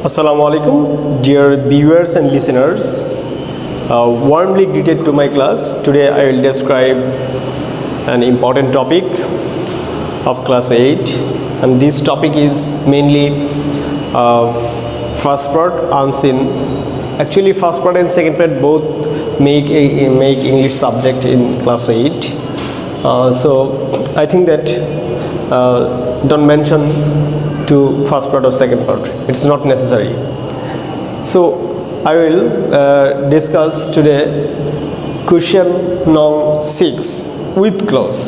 Assalamualaikum, dear viewers and listeners. Warmly greeted to my class. Today I will describe an important topic of class 8, and this topic is mainly first part unseen. Actually, first part and second part both make English subject in class 8. So I think that don't mention to first part or second part, it's not necessary. So I will discuss today question number 6 with clause.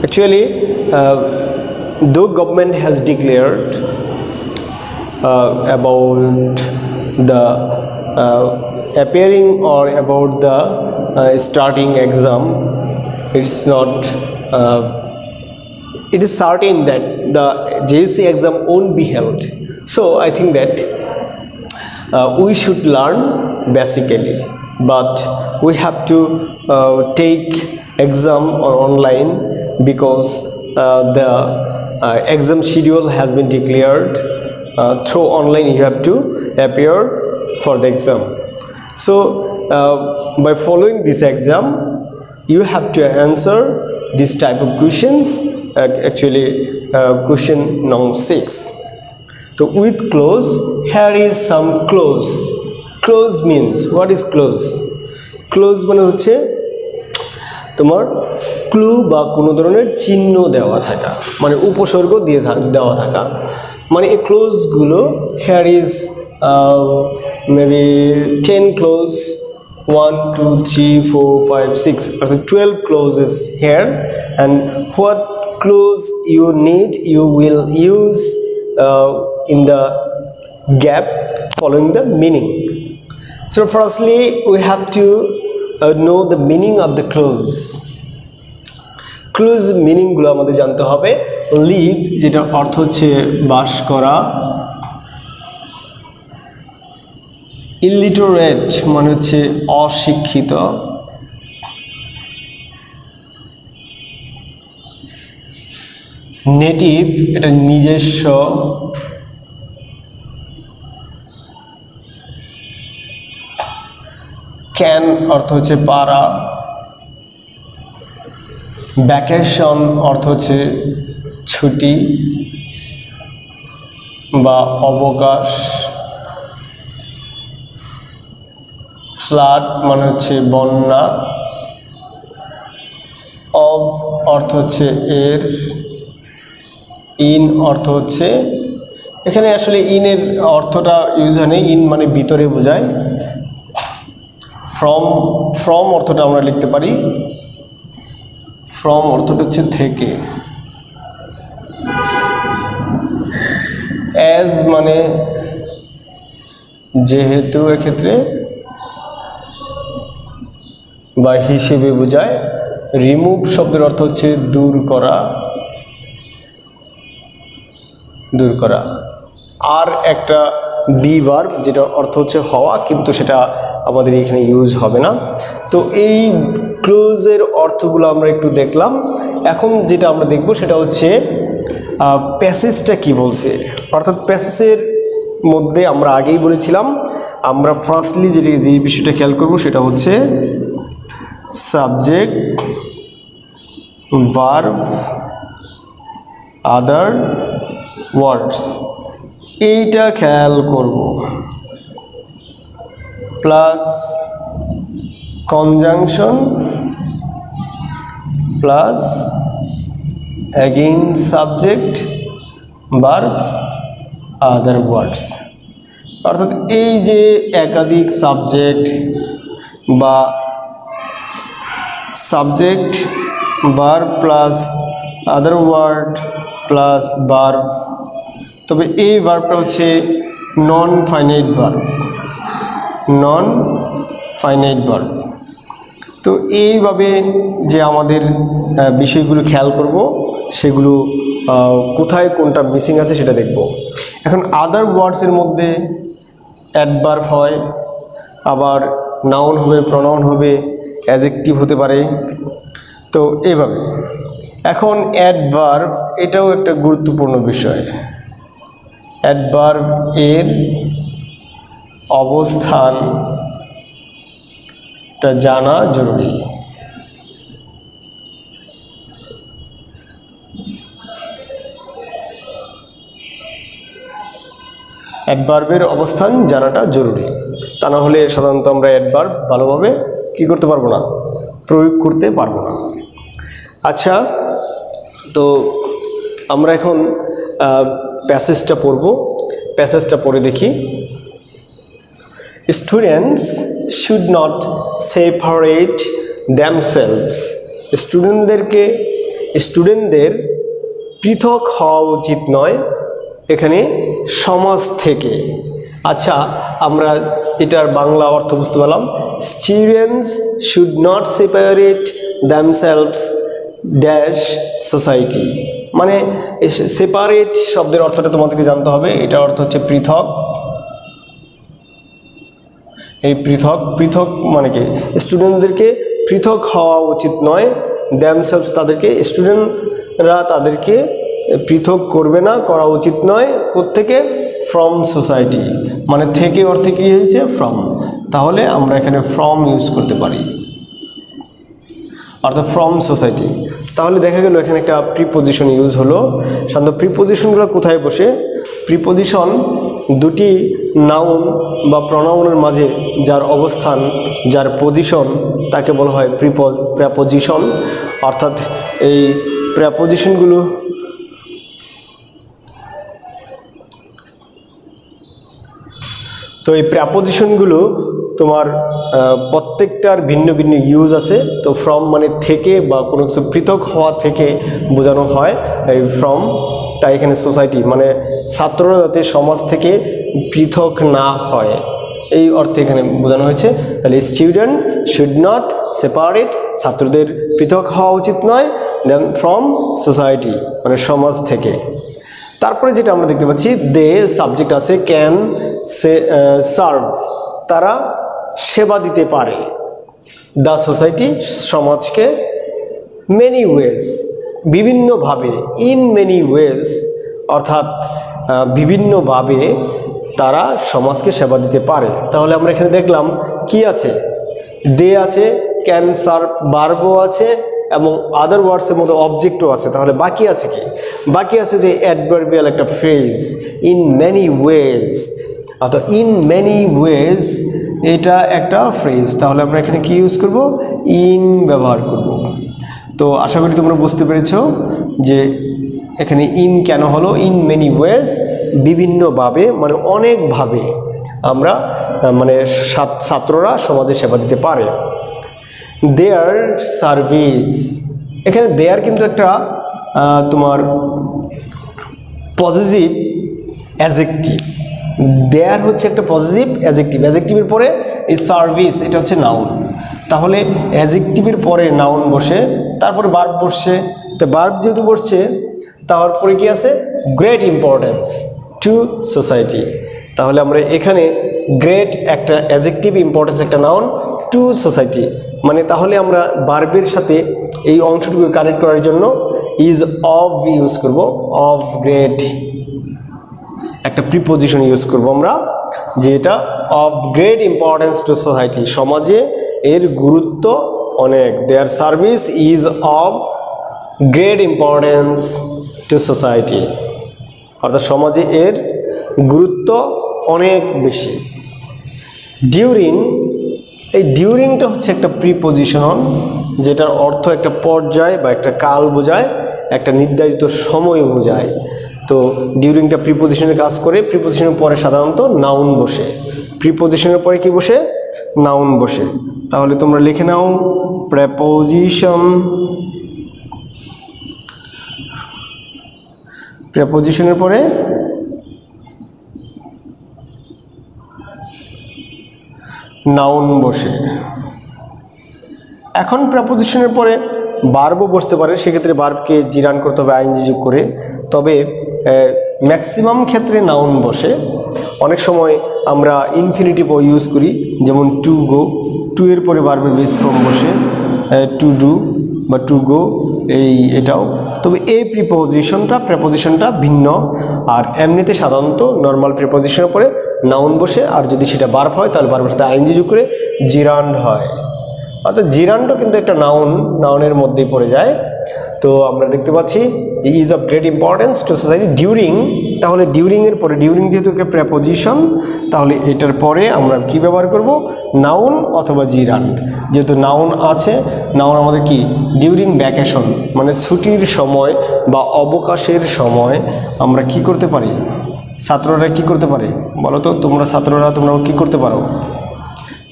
Actually, though government has declared about the appearing or about the starting exam, it's not it is certain that the JSC exam won't be held. So I think that we should learn basically, but we have to take exam or online because the exam schedule has been declared. Through online you have to appear for the exam. So by following this exam you have to answer this type of questions. Actually question number 6. So with clause, here is some clause. Clause means, what is clause? Clause মানে হচ্ছে তোমার clue বা কোনো ধরনের চিহ্ন দেওয়া থাকা, মানে উপসর্গ দিয়ে দেওয়া থাকা, মানে এই ক্লোজ গুলো here is maybe 10 clause, 1 2 3 4 5 6 or 12 clauses here, and what clause you need you will use in the gap following the meaning. So firstly we have to know the meaning of the clause. Clause meaning গুলো আমাদের জানতে হবে। live যেটা অর্থ হচ্ছে বাস করা, illiterate মানে হচ্ছে অশিক্ষিত, নেটিভ এটা নিজস্ব, ক্যান অর্থ হচ্ছে পারা, ভ্যাকেশন অর্থ হচ্ছে ছুটি বা অবকাশ, ফ্লাড মানে হচ্ছে বন্যা, অফ অর্থ হচ্ছে এর, ইন অর্থ হচ্ছে, এখানে আসলে ইনের অর্থটা ইউজ হয় না, ইন মানে ভিতরে বোঝায়। ফ্রম অর্থটা আমরা লিখতে পারি, ফ্রম অর্থটা হচ্ছে থেকে, অ্যাজ মানে যেহেতু এক্ষেত্রে বা হিসেবে বোঝায়, রিমুভ শব্দের অর্থ হচ্ছে দূর করা, আর একটা বি ভার্ব যেটা অর্থ হচ্ছে হওয়া, কিন্তু সেটা আমাদের এখানে ইউজ হবে না। তো এই ক্লোজের অর্থগুলো আমরা একটু দেখলাম। এখন যেটা আমরা দেখব সেটা হচ্ছে প্যাসেজটা কি বলছে। অর্থাৎ প্যাসেজের মধ্যে আমরা আগেই বলেছিলাম, আমরা ফার্স্টলি যে বিষয়টা খেয়াল করব সেটা হচ্ছে সাবজেক্ট, ভার্ব, আদার ওয়ার্ডস, এইটা খেয়াল করব, plus conjunction plus again subject, verb, other words. অর্থাৎ এই যে একাধিক সাবজেক্ট বা subject, verb plus other word plus verb, তবে এই ভার্বটা হচ্ছে নন ফাইনাইট ভার্ব। তো এইভাবে যে আমাদের বিষয়গুলো খেয়াল করব, সেগুলো কোথায় কোনটা মিসিং আছে সেটা দেখব। এখন আদার ওয়ার্ডসের মধ্যে অ্যাডভার্ব হয়, আবার নাউন হবে, প্রনাউন হবে, অ্যাডজেক্টিভ হতে পারে। তো এইভাবে এখন অ্যাডভার্ব এটাও একটা গুরুত্বপূর্ণ বিষয়। অ্যাডভার্ব এর অবস্থানটা জানা জরুরি। অ্যাডভার্বের অবস্থান জানাটা জরুরি, তা না হলে সাধারণত আমরা অ্যাডভার্ব ভালোভাবে কী করতে পারবো না, প্রয়োগ করতে পারবো না। আচ্ছা, তো আমরা এখন প্যাসেজটা পড়ব। প্যাসেজটা পড়ে দেখি। Students should not separate themselves. স্টুডেন্টদের পৃথক হওয়া উচিত নয় এখানে সমাজ থেকে। আচ্ছা, আমরা এটার বাংলা অর্থ বুঝতে পারলাম। Students should not separate themselves dash society, মানে সেপারেট শব্দের অর্থটা তোমাদেরকে জানতে হবে। এটার অর্থ হচ্ছে পৃথক। এই পৃথক মানে কি, স্টুডেন্টদেরকে পৃথক হওয়া উচিত নয়। দ্যামসেলভস তাদেরকে, স্টুডেন্টরা তাদেরকে পৃথক করবে না, করা উচিত নয়। কোত্থেকে? ফ্রম সোসাইটি, মানে থেকে অর্থে কী হয়েছে? ফ্রম। তাহলে আমরা এখানে ফ্রম ইউজ করতে পারি, অর্থাৎ ফ্রম সোসাইটি। তাহলে দেখা গেল এখানে একটা প্রিপোজিশন ইউজ হলো। সাধারণত প্রিপোজিশনগুলো কোথায় বসে? প্রিপোজিশন দুটি নাউন বা প্রনাউনের মাঝে যার অবস্থান, যার পজিশন, তাকে বলা হয় প্রেপোজিশন। অর্থাৎ এই প্রেপোজিশনগুলো তো এই প্রেপোজিশনগুলো তোমার প্রত্যেকটার ভিন্ন ভিন্ন ইউজ আছে। তো ফ্রম মানে থেকে বা কোনো কিছু পৃথক হওয়া থেকে বোঝানো হয় এই ফ্রম। তাই এখানে সোসাইটি মানে ছাত্ররা যাতে সমাজ থেকে পৃথক না হয়, এই অর্থে এখানে বোঝানো হয়েছে। তাহলে স্টুডেন্টস শুড নট সেপারেট, ছাত্রদের পৃথক হওয়া উচিত নয়, দেন ফ্রম সোসাইটি মানে সমাজ থেকে। তারপরে যেটা আমরা দেখতে পাচ্ছি, দে সাবজেক্ট আছে, ক্যান সার্ভ, তারা সেবা দিতে পারে। দ্য সোসাইটি সমাজকে, মেনি ওয়েজ বিভিন্নভাবে, ইন মেনি ওয়েজ অর্থাৎ বিভিন্নভাবে তারা সমাজকে সেবা দিতে পারে। তাহলে আমরা এখানে দেখলাম কি আছে? দে আছে, ক্যান সার্ভ ভার্বও আছে এবং আদার ওয়ার্ডসের মধ্যে অবজেক্টও আছে। তাহলে বাকি আছে কি? বাকি আছে যে অ্যাডভার্বিয়াল একটা ফ্রেজ, ইন মেনি ওয়েজ। অর্থাৎ ইন মেনি ওয়েজ এটা একটা ফ্রেজ। তাহলে আমরা এখানে কি ইউজ করব? ইন ব্যবহার করব। তো আশা করি তোমরা বুঝতে পেরেছো যে এখানে ইন কেন হলো। ইন মেনি ওয়েজ বিভিন্নভাবে মানে অনেকভাবে আমরা মানে ছাত্ররা সমাজে সেবা দিতে পারে। দেয়ার সার্ভিস, এখানে দেয়ার কিন্তু একটা তোমার পজিটিভ অ্যাডজেক্টিভ। দেয়ার হচ্ছে একটা পজিটিভ অ্যাডজেক্টিভ, অ্যাডজেক্টিভের পরে এই সার্ভিস এটা হচ্ছে নাউন। তাহলে অ্যাডজেক্টিভের পরে নাউন বসে, তারপরে ভার্ব বসছে। তো ভার্ব যেহেতু বসছে তারপরে কি আছে? Great importance two society. তাহলে আমরা এখানে গ্রেট একটা অ্যাডজেক্টিভ, ইম্পর্টেন্স একটা নাউন, টু সোসাইটি মানে তাহলে আমরা ভার্বের সাথে এই অংশটুকু কানেক্ট করার জন্য ইজ অফ ইউজ করব। অফ গ্রেট একটা প্রিপোজিশন ইউজ করব আমরা, যেটা of great importance two society, সমাজে এর গুরুত্ব অনেক। দেয়ার service is of great importance two society, অর্থাৎ সমাজে এর গুরুত্ব অনেক বেশি। ডিউরিং, এই ডিউরিংটা হচ্ছে একটা প্রিপোজিশন যেটার অর্থ একটা পর্যায় বা একটা কাল বোঝায়, একটা নির্ধারিত সময় বোঝায়। তো ডিউরিংটা প্রিপোজিশনের কাজ করে। প্রিপোজিশনের পরে সাধারণত নাউন বসে। প্রিপোজিশনের পরে কি বসে? নাউন বসে। তাহলে তোমরা লিখে নাও প্রেপোজিশন। প্রেপোজিশনের পরে নাউন বসে। এখন প্রেপোজিশনের পরে ভার্বও বসতে পারে, সেক্ষেত্রে ভার্বকে জিরান করতে হবে আইনজি যোগ করে। তবে ম্যাক্সিমাম ক্ষেত্রে নাউন বসে। অনেক সময় আমরা ইনফিনিটিভও ইউজ করি, যেমন টু গো, টু এর পরে ভার্বের বেস ফর্ম বসে, টু ডু বা টু গো, এটাও। তবে এই প্রিপোজিশনটা ভিন্ন। আর এমনিতে সাধারণত নর্মাল প্রিপোজিশনের পরে নাউন বসে, আর যদি সেটা ভার্ব হয় তাহলে ভার্বের সাথে আইএনজি যোগ করে জিরান্ড হয়। অর্থাৎ জিরান্ডও কিন্তু একটা নাউনের মধ্যেই পড়ে যায়। তো আমরা দেখতে পাচ্ছি যে is of great importance two society during, তাহলে ডিউরিংয়ের পরে, ডিউরিং যেহেতু একটা প্রেপোজিশন, তাহলে এটার পরে আমরা কি ব্যবহার করব, নাউন অথবা জিরান্ড। যেহেতু নাউন আছে, নাউন আমাদের কি ডিউরিং ভ্যাকেশন মানে ছুটির সময় বা অবকাশের সময় আমরা কি করতে পারি, ছাত্ররা কি করতে পারে বলো তো, ছাত্ররা তোমরা কি করতে পারো?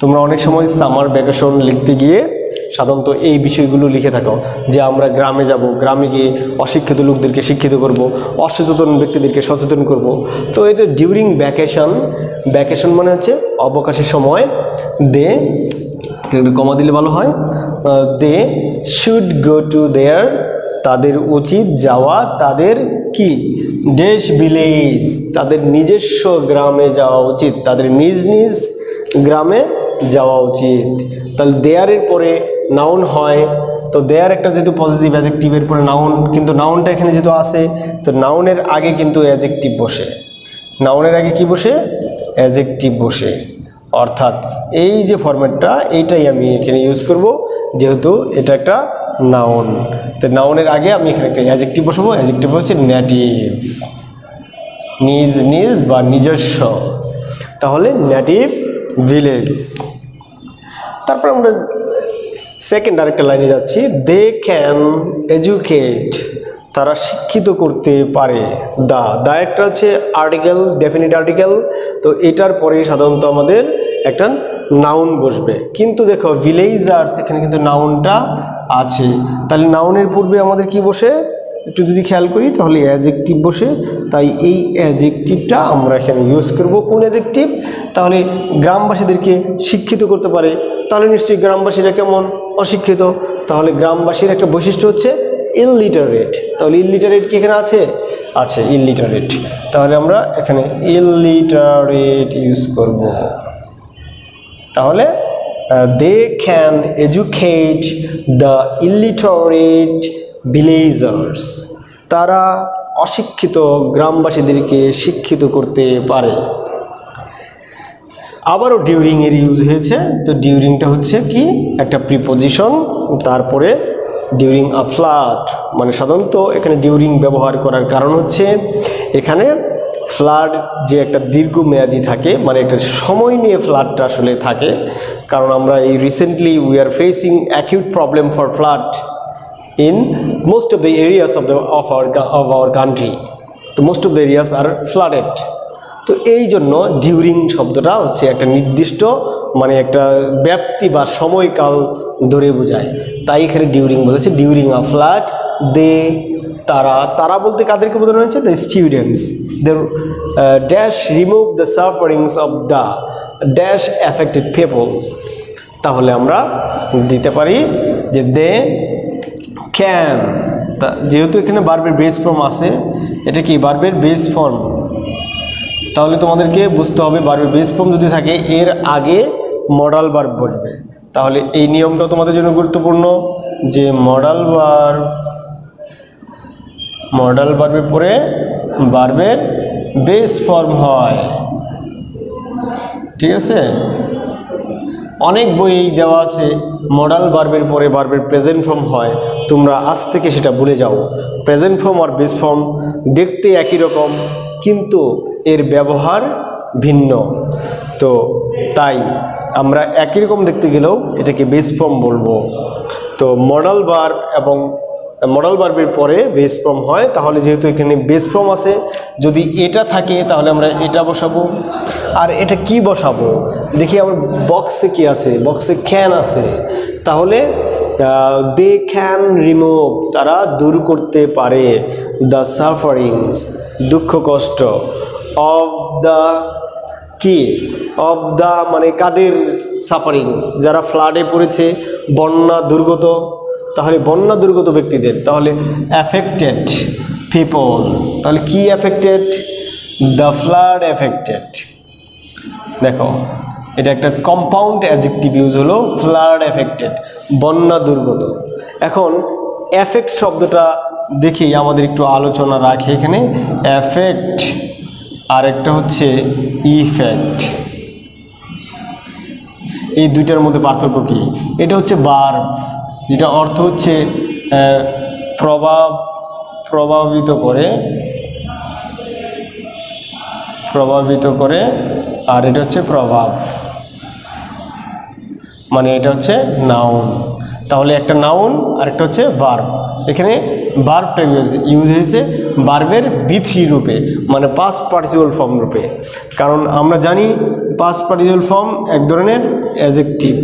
তোমরা অনেক সময় সামার ভ্যাকেশন লিখতে গিয়ে সাধারণত এই বিষয়গুলো লিখে থাকো যে আমরা গ্রামে যাব, গ্রামে গিয়ে অশিক্ষিত লোকদেরকে শিক্ষিত করব, অসচেতন ব্যক্তিদেরকে সচেতন করব। তো এটা ডিউরিং ভ্যাকেশন মানে হচ্ছে অবকাশের সময়। দে কমা দিলে ভালো হয়, they should go to their, তাদের উচিত যাওয়া তাদের কি দেশ ভিলেজ, তাদের নিজস্ব গ্রামে যাওয়া উচিত, তাদের নিজ নিজ গ্রামে যাওয়া উচিত। তাহলে দেয়ারের পরে নাউন হয়, তো দেয়ার একটা যেহেতু পজিটিভ অ্যাডজেক্টিভের পরে নাউন, কিন্তু নাউনটা এখানে যেহেতু আসে তো নাউনের আগে কিন্তু অ্যাডজেক্টিভ বসে, নাউনের আগে কি বসে, অ্যাডজেক্টিভ বসে। অর্থাৎ এই যে ফরম্যাটটা এইটাই আমি এখানে ইউজ করব, যেহেতু এটা একটা নাউন। তো নাউনের আগে আমি এখানে একটা অ্যাডজেক্টিভ বসাবো, অ্যাডজেক্টিভ হচ্ছে নেটিভ, নিজ বা নিজস্ব, তাহলে নেটিভ ভিলেজ। তারপর আমরা সেকেন্ড আরেকটা লাইনে যাচ্ছি, দে ক্যান এডুকেট, তারা শিক্ষিত করতে পারে। দা একটা হচ্ছে আর্টিকেল, ডেফিনিট আর্টিকেল, তো এটার পরে সাধারণত আমাদের একটা নাউন বসবে। কিন্তু দেখো ভিলেজার্স এখানে কিন্তু নাউনটা আছে, তাহলে নাউনের পূর্বে আমাদের কি বসে, একটু যদি খেয়াল করি তাহলে অ্যাডজেক্টিভ বসে। তাই এই অ্যাডজেক্টিভটা আমরা এখানে ইউজ করব। কোন অ্যাডজেক্টিভ? তাহলে গ্রামবাসীদেরকে শিক্ষিত করতে পারে, তাহলে নিশ্চয়ই গ্রামবাসীরা কেমন, অশিক্ষিত। তাহলে গ্রামবাসীর একটা বৈশিষ্ট্য হচ্ছে ইললিটারেট, তাহলে ইললিটারেট কি এখানে আছে ইললিটারেট, তাহলে আমরা এখানে ইললিটারেট ইউজ করব। তাহলে they can educate the illiterate villagers, তারা অশিক্ষিত গ্রামবাসীদেরকে শিক্ষিত করতে পারে। আবারও ডিউরিং এর ইউজ হয়েছে, তো ডিউরিংটা হচ্ছে কি একটা প্রিপোজিশন, তারপরে ডিউরিং আ ফ্লাড, মানে সাধারণত এখানে ডিউরিং ব্যবহার করার কারণ হচ্ছে এখানে ফ্লাড যে একটা দীর্ঘমেয়াদী থাকে, মানে একটা সময় নিয়ে ফ্লাডটা আসলে থাকে। কারণ আমরা এই recently we are facing acute problem for flood in most of the areas of our country, তো most of the areas are flooded। তো এই জন্য ডিউরিং শব্দটা হচ্ছে একটা নির্দিষ্ট মানে একটা ব্যাপ্তি বা সময়কাল ধরে বোঝায়, তাই এখানে ডিউরিং বলেছে। ডিউরিং আ ফ্লাড দে, তারা বলতে কাদেরকে বোঝানো হয়েছে, the students, they dash remove the sufferings of the dash affected people. তাহলে আমরা দিতে পারি যে দে ক্যান, যেহেতু এখানে ভার্বের বেস ফর্ম আছে, এটা কি ভার্বের বেস ফর্ম, তাহলে তোমাদেরকে বুঝতে হবে ভার্বের বেস ফর্ম যদি থাকে এর আগে মডাল ভার্ব বসবে। তাহলে এই নিয়মটা তোমাদের জন্য গুরুত্বপূর্ণ যে মডাল ভার্বের পরে ভার্বের বেস ফর্ম হয়, ঠিক আছে। অনেক বই দেওয়া আছে মডাল ভার্বের পরে ভার্বের প্রেজেন্ট ফর্ম হয়, তোমরা আজ থেকে সেটা ভুলে যাও। প্রেজেন্ট ফর্ম আর বেস ফর্ম দেখতে একই রকম, কিন্তু এর ব্যবহার ভিন্ন। তো তাই আমরা একই রকম দেখতে গেলেও এটাকে বেস ফর্ম বলবো। তো মডাল ভার্ব এবং মডাল ভার্বের পরে বেস ফর্ম হয়, তাহলে যেহেতু এখানে বেস ফর্ম আছে, যদি এটা থাকে তাহলে আমরা এটা বসাবো। আর এটা কি বসাবো দেখি, আমার বক্সে কি আছে, বক্সে ক্যান আছে, তাহলে দে ক্যান রিমুভ, তারা দূর করতে পারে, দ্য সাফারিংস, দুঃখ কষ্ট, অফ দ্য কি, অফ দ্য মানে কাদের সাফারিংস, যারা ফ্লাডে পড়েছে, বন্যা দুর্গত, তাহলে বন্যা দুর্গত ব্যক্তিদের, তাহলে অ্যাফেক্টেড পিপল, তাহলে কি অ্যাফেক্টেড, দ্য ফ্লাড অ্যাফেক্টেড। দেখো এটা একটা কম্পাউন্ড অ্যাডজেক্টিভ ইউজ হলো, ফ্লাড অ্যাফেক্টেড, বন্যা দুর্গত। এখন এফেক্ট শব্দটা দেখি আমাদের একটু আলোচনা রাখি এখানে। এফেক্ট আর একটা হচ্ছে ইফেক্ট, এই দুইটার মধ্যে পার্থক্য কি? এটা হচ্ছে ভার্ব, যেটা অর্থ হচ্ছে প্রভাবিত করে, আর এটা হচ্ছে প্রভাব, মানে এটা হচ্ছে নাউন। তাহলে একটা নাউন আর একটা হচ্ছে ভার্ব। এখানে ভার্বটা ইউজ হয়েছে ভার্বের B3 রূপে, মানে পাস্ট পার্টিসিপল ফর্ম রূপে। কারণ আমরা জানি পাস্ট পার্টিসিপল ফর্ম এক ধরনের অ্যাডজেক্টিভ।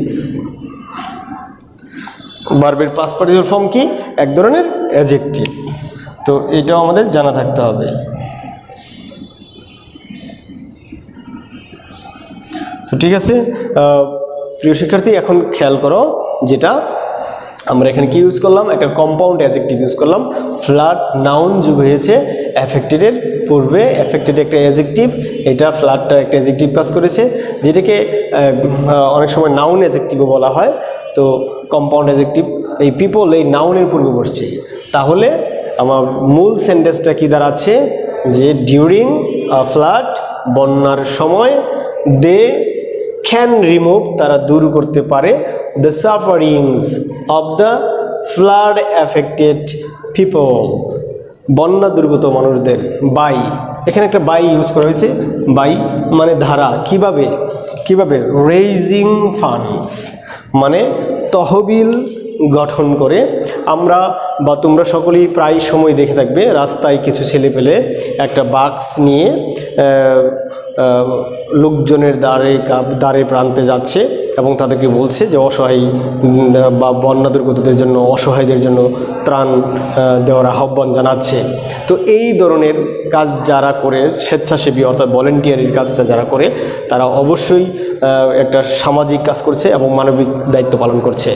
ভার্বের পাস্ট পার্টিসিপল ফর্ম কি? এক ধরনের অ্যাডজেক্টিভ। তো এটাও আমাদের জানা থাকতে হবে। তো ঠিক আছে প্রিয় শিক্ষার্থী, এখন খেয়াল করো, যেটা আমরা এখানে কি ইউজ করলাম, একটা কম্পাউন্ড অ্যাডজেক্টিভ ইউজ করলাম। ফ্ল্যাট নাউন যুগ হয়েছে অ্যাফেক্টেডের পূর্বে। অ্যাফেক্টেড একটা অ্যাডজেক্টিভ, এটা ফ্ল্যাটটা একটা অ্যাডজেক্টিভ কাজ করেছে, যেটাকে অনেক সময় নাউন অ্যাডজেক্টিভও বলা হয়। তো কম্পাউন্ড অ্যাডজেক্টিভ, এই পিপল এই নাউনের পূর্বে বসছে। তাহলে আমার মূল সেন্টেন্সটা কি দাঁড়াচ্ছে, যে ডিউরিং আ ফ্লাড, বন্যার সময়, দে ক্যান রিমুভ, তারা দূর করতে পারে, the sufferings of the flood affected people, বন্যা দুর্গত মানুষদের। বাই, এখানে একটা বাই ইউজ করা হয়েছে। বাই মানে ধারা, কিভাবে রেইজিং ফান্ডস, মানে তহবিল গঠন করে। আমরা বা তোমরা সকলেই প্রায় সময় দেখে থাকবে, রাস্তায় কিছু ছেলে পেলে একটা বাক্স নিয়ে লোকজনের দ্বারে প্রান্তে যাচ্ছে এবং তাদেরকে বলছে যে অসহায় বা বন্যা দুর্গতদের জন্য, অসহায়দের জন্য ত্রাণ দেওয়ার আহ্বান জানাচ্ছে। তো এই ধরনের কাজ যারা করে, স্বেচ্ছাসেবী অর্থাৎ ভলেন্টিয়ারের কাজটা যারা করে, তারা অবশ্যই একটা সামাজিক কাজ করছে এবং মানবিক দায়িত্ব পালন করছে।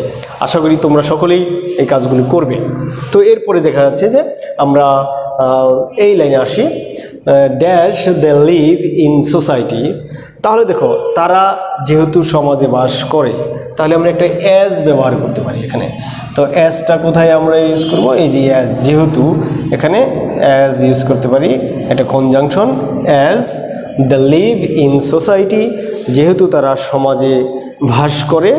আশা করি তোমরা সকলেই এই কাজগুলি করবে। তো এরপরে দেখা যাচ্ছে যে আমরা এই লাইনে আসি, dash they live in society. তাহলে দেখো, তারা যেহেতু সমাজে বাস করে, তাহলে আমরা একটা অ্যাজ ব্যবহার করতে পারি এখানে। তো অ্যাজটা কোথায় আমরা ইউজ করব? এই যে অ্যাজ, যেহেতু এখানে অ্যাজ ইউজ করতে পারি, একটা conjunction. As they live in society, যেহেতু তারা সমাজে বাস করে,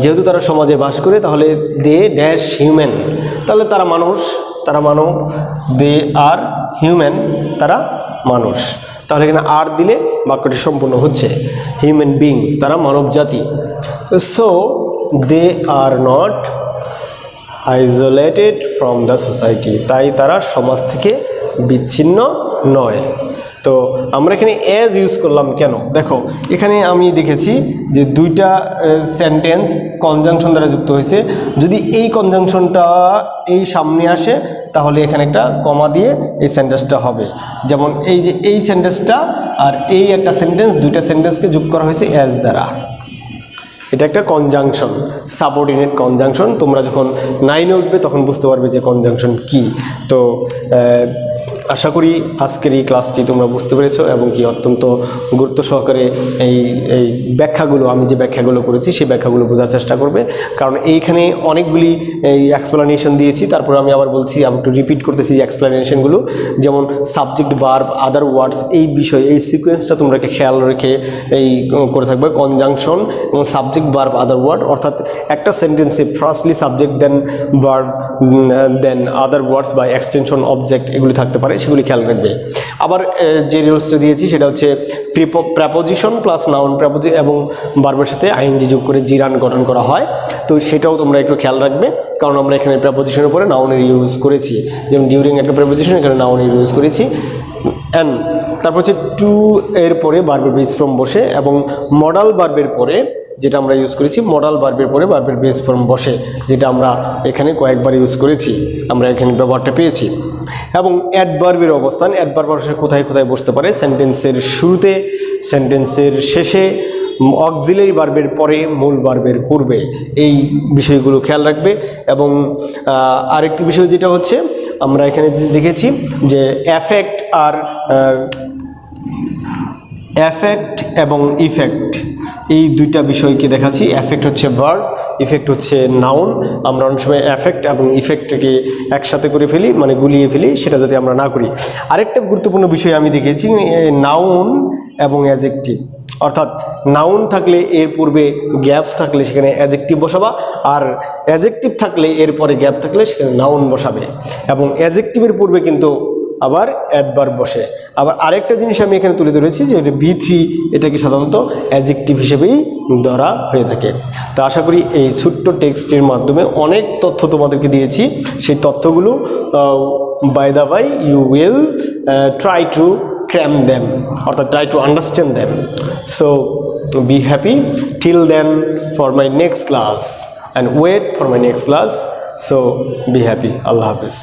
যেহেতু তারা সমাজে বাস করে, তাহলে দে ড্যাশ হিউম্যান, তাহলে তারা মানব, দে আর হিউম্যান, তারা মানুষ। তাহলে এখানে আর দিলে বাক্যটি সম্পূর্ণ হচ্ছে, হিউম্যান বিংস, তারা মানব জাতি। So they are not isolated from the society, তাই তারা সমাজ থেকে বিচ্ছিন্ন নয়। তো আমরা এখানে অ্যাজ ইউজ করলাম কেন? দেখো, এখানে আমি দেখেছি যে দুইটা সেন্টেন্স কনজাংশন দ্বারা যুক্ত হয়েছে। যদি এই কনজাংশনটা এই সামনে আসে, তাহলে এখানে একটা কমা দিয়ে এই সেন্টেন্সটা হবে। যেমন এই যে এই সেন্টেন্সটা আর এই একটা সেন্টেন্স, দুইটা সেন্টেন্সকে যোগ করা হয়েছে অ্যাজ দ্বারা। এটা একটা কনজাংশন, সাবঅর্ডিনেট কনজাংশন। তোমরা যখন 9-এ উঠবে তখন বুঝতে পারবে যে কনজাংশন কি। তো আশা করি আজকের এই ক্লাসটি তোমরা বুঝতে পেরেছো এবং কি অত্যন্ত গুরুত্ব সহকারে এই ব্যাখ্যাগুলো, আমি যে ব্যাখ্যাগুলো করেছি সেই ব্যাখ্যাগুলো বোঝার চেষ্টা করবে। কারণ এইখানে অনেকগুলি এই এক্সপ্লানেশন দিয়েছি, তারপর আমি আবার বলছি, আমি একটু রিপিট করতেছি এক্সপ্লানেশনগুলো। যেমন সাবজেক্ট, ভার্ব, আদার ওয়ার্ডস, এই বিষয়, এই সিকোয়েন্সটা তোমরা খেয়াল রেখে এই করে থাকবে। কনজাংশন এবং সাবজেক্ট, ভার্ব, আদার ওয়ার্ড, অর্থাৎ একটা সেন্টেন্সে ফার্স্টলি সাবজেক্ট, দেন ভার্ব, দেন আদার ওয়ার্ডস বা এক্সটেনশন অবজেক্ট এগুলি থাকতে পারে, সেগুলি খেয়াল রাখবে। আবার যে রুলসটা দিয়েছি সেটা হচ্ছে প্রেপোজিশন প্লাস নাউন এবং ভার্বের সাথে আইএনজি যোগ করে জিরান গঠন করা হয়। তো সেটাও তোমরা একটু খেয়াল রাখবে, কারণ আমরা এখানে প্রেপোজিশনের পরে নাউনের ইউজ করেছি। যেমন ডিউরিং একটা প্রেপোজিশন, এখানে নাউনের ইউজ করেছি। অ্যান্ড তারপর হচ্ছে টু এর পরে ভার্বের বেস ফর্ম বসে, এবং মডাল ভার্বের পরে যেটা আমরা ইউজ করেছি, মডাল ভার্বের পরে ভার্বের বেস ফর্ম বসে, যেটা আমরা এখানে কয়েকবার ইউজ করেছি, আমরা এখানে ব্যবহারটা পেয়েছি। এবং অ্যাডভার্বের অবস্থান, অ্যাডভার্ব কোথায় কোথায় বসতে পারে? সেন্টেন্সের শুরুতে, সেন্টেন্সের শেষে, অক্সিলারি ভার্বের পরে, মূল ভার্বের পূর্বে। এই বিষয়গুলো খেয়াল রাখবে। এবং আরেকটি বিষয় যেটা হচ্ছে, আমরা এখানে দেখেছি যে অ্যাফেক্ট এবং ইফেক্ট, এই দুইটা বিষয়কে দেখাচ্ছি। অ্যাফেক্ট হচ্ছে ভার্ব, ইফেক্ট হচ্ছে নাউন। আমরা অনেক সময় অ্যাফেক্ট এবং ইফেক্টকে একসাথে করে ফেলি, মানে গুলিয়ে ফেলি, সেটা যাতে আমরা না করি। আরেকটা গুরুত্বপূর্ণ বিষয় আমি দেখেছি, নাউন এবং অ্যাডজেক্টিভ। অর্থাৎ নাউন থাকলে এর পূর্বে গ্যাপ থাকলে সেখানে অ্যাডজেক্টিভ বসাবা, আর অ্যাডজেক্টিভ থাকলে এরপরে গ্যাপ থাকলে সেখানে নাউন বসাবে, এবং অ্যাডজেক্টিভের পূর্বে কিন্তু আবার অ্যাডভার্ব বসে। আবার আরেকটা জিনিস আমি এখানে তুলে ধরেছি যে V3 এটাকে সাধারণত অ্যাডজেক্টিভ হিসেবেই ধরা হয়ে থাকে। তো আশা করি এই ছোট্ট টেক্সটের মাধ্যমে অনেক তথ্য তোমাদেরকে দিয়েছি। সেই তথ্যগুলো by the by you will try to cram them, অর্থাৎ try to understand them. So be happy till then for my next class and wait for my next class. So be happy. Allah Hafiz.